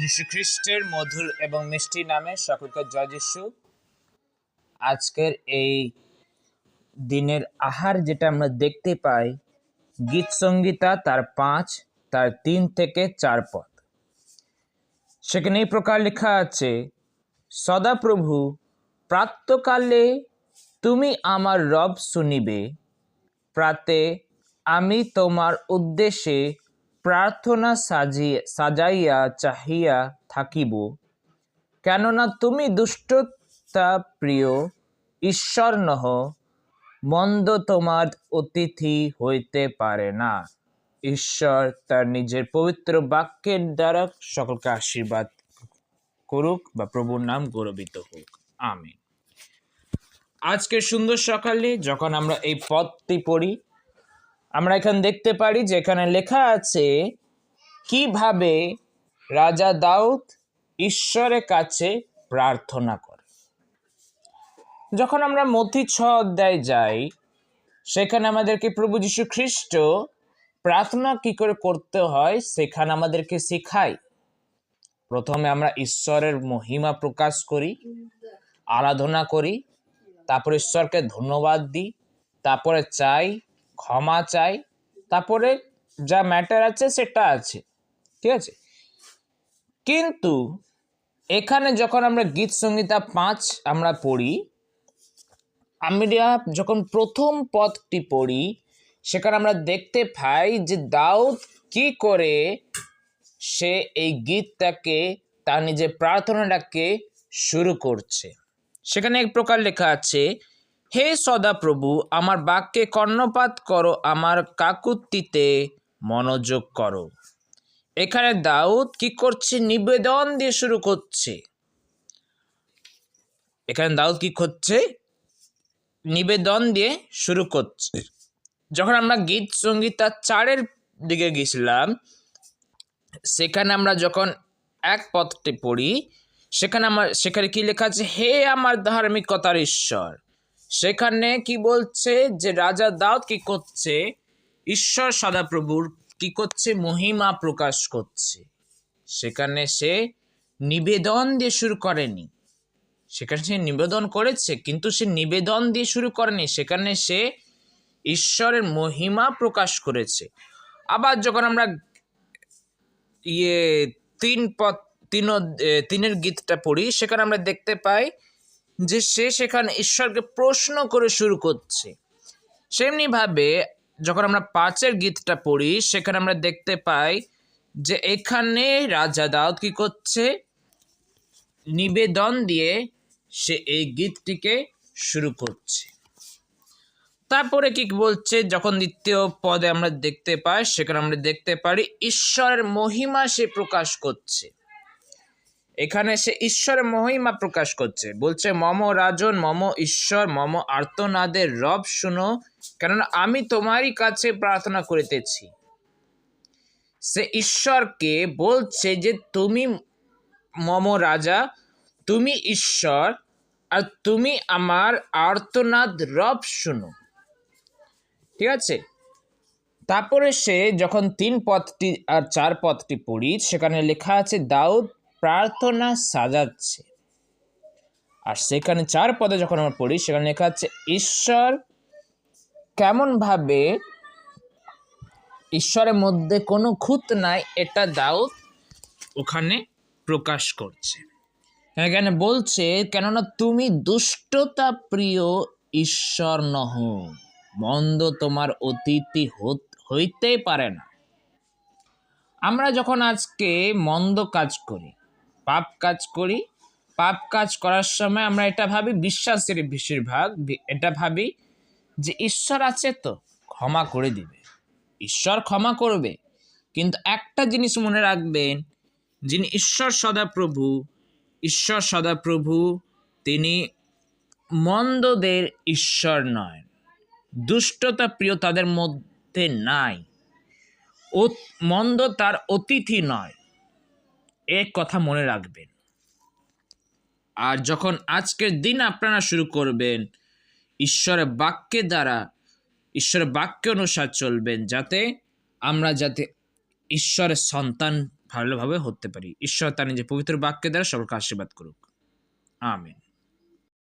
যীশু খ্রিস্টের মধুর এবং মিষ্টি নামে সকলকে জয় যিশু। আজকের এই দিনের আহার যেটা আমরা দেখতে পাই, গীত সংগীতা তার 5 তার 3 থেকে 4 পদ। সেখানে এই প্রকার লেখা আছে, সদাপ্রভু প্রাতঃকালে তুমি আমার রব শুনিবে, প্রাতে আমি তোমার উদ্দেশ্যে প্রার্থনা সাজাইয়া চাহিয়া থাকিব, কেননা তুমি দুষ্টতা প্রিয় ঈশ্বর নহ, মন্দ তোমার অতিথি হইতে পারে না। ঈশ্বর তার নিজের পবিত্র বাক্যের দ্বারা সকলকে আশীর্বাদ করুক বা প্রভুর নাম গৌরবিত হোক, আমিন। আজকের সুন্দর সকালে যখন আমরা এই পদটি পড়ি, আমরা এখানে দেখতে পারি যে এখানে লেখা আছে কিভাবে রাজা দাউদ ঈশ্বরের কাছে প্রার্থনা করে। যখন আমরা মথি 6 অধ্যায় যাই, সেখানে আমাদেরকে প্রভু যীশু খ্রিস্ট প্রার্থনা কি করে করতে হয় সেখানে আমাদেরকে শেখায়। প্রথমে আমরা ঈশ্বরের মহিমা প্রকাশ করি, আরাধনা করি, তারপরে ঈশ্বরকে ধন্যবাদ দিই, তারপরে চাই, ক্ষমা চাই, তারপরে যা ম্যাটার আছে সেটা আছে, ঠিক আছে। কিন্তু এখানে যখন আমরা গীত সংহিতা 5 আমরা পড়ি, আমরা যখন প্রথম পদটি পড়ি, সেখানে আমরা দেখতে পাই যে দাউদ কি করে সে এই গীতটাকে, তার নিজের প্রার্থনাটাকে শুরু করছে। সেখানে এক প্রকার লেখা আছে, হে সদাপ্রভু আমার বাক্যে কর্ণপাত করো, আমার কাকুতিতে মনোযোগ করো। এখানে দাউদ কি করছে? নিবেদন দিয়ে শুরু করছে। এখানে দাউদ কি করছে? নিবেদন দিয়ে শুরু করছে। যখন আমরা গীত সংগীতা 4 দিকে গেছিলাম, সেখানে আমরা যখন এক পদটি পড়ি, সেখানে কি লেখা আছে, হে আমার ধার্মিকতার ঈশ্বর। সেখানে কি বলছে যে রাজা দাউদ কি করছে? ঈশ্বর সদাপ্রভুর কি করছে? মহিমা প্রকাশ করছে। সেখানে সে নিবেদন দিয়ে শুরু করেনি, সেখানে সে নিবেদন করেছে, কিন্তু সে নিবেদন দিয়ে শুরু করেনি, সেখানে সে ঈশ্বরের মহিমা প্রকাশ করেছে। আবার যখন আমরা তিনের গীতটা পড়ি, সেখানে আমরা দেখতে পাই যে সে সেখানে ঈশ্বরকে প্রশ্ন করে শুরু করছে। সেমনিভাবে যখন আমরা 5 গীতটা পড়ি, সেখানে আমরা দেখতে পাই যে এখানে রাজা দাউদ কি করছে? নিবেদন দিয়ে সে এই গীতটিকে শুরু করছে। তারপরে কি বলছে, যখন দ্বিতীয় পদে আমরা দেখতে পাই, সেখানে আমরা দেখতে পারি ঈশ্বরের মহিমা সে প্রকাশ করছে। এখানে সে ঈশ্বরের মহিমা প্রকাশ করছে, বলছে মম রাজন, মম ঈশ্বর, মম আর্তনাদের রব শুনো, কেননা আমি তোমারই কাছে প্রার্থনা করিতেছি। সে ঈশ্বরকে বলছে যে তুমি মম রাজা, তুমি ঈশ্বর, আর তুমি আমার আর্তনাদ রব শুনো, ঠিক আছে। তারপরে সে যখন 3 পদটি আর 4 পদটি পড়ি, সেখানে লেখা আছে দাউদ প্রার্থনা সাজাচ্ছে। আর সেখানে 4 পদে যখন আমরা পড়ি, সেখানে লেখা আছে ঈশ্বর কেমন ভাবে, ঈশ্বরের মধ্যে কোনো খুঁত নাই, এটা দাউদ ওখানে প্রকাশ করছে। এখানে বলছে, কেননা তুমি দুষ্টতা প্রিয় ঈশ্বর নহ, মন্দ তোমার অতিথি হইতেই পারে না। আমরা যখন আজকে মন্দ কাজ করি, পাপ কাজ করার সময় আমরা এটা ভাবি, বিশ্বাসের বেশিরভাগ এটা ভাবি যে ঈশ্বর আছে তো ক্ষমা করে দিবে, ঈশ্বর ক্ষমা করবে। কিন্তু একটা জিনিস মনে রাখবেন, যিনি ঈশ্বর সদাপ্রভু তিনি মন্দদের ঈশ্বর নয়, দুষ্টতা প্রিয় তাদের মধ্যে নাই, মন্দ তার অতিথি নয়, এ কথা মনে রাখবেন। আর যখন আজকের দিন আপনারা শুরু করবেন, ঈশ্বরের বাক্যের দ্বারা, ঈশ্বরের বাক্য অনুসার চলবেন, যাতে ঈশ্বরের সন্তান ভালোভাবে হতে পারি। ঈশ্বর তার নিজের পবিত্র বাক্যের দ্বারা সকলকে আশীর্বাদ করুক। আমিন।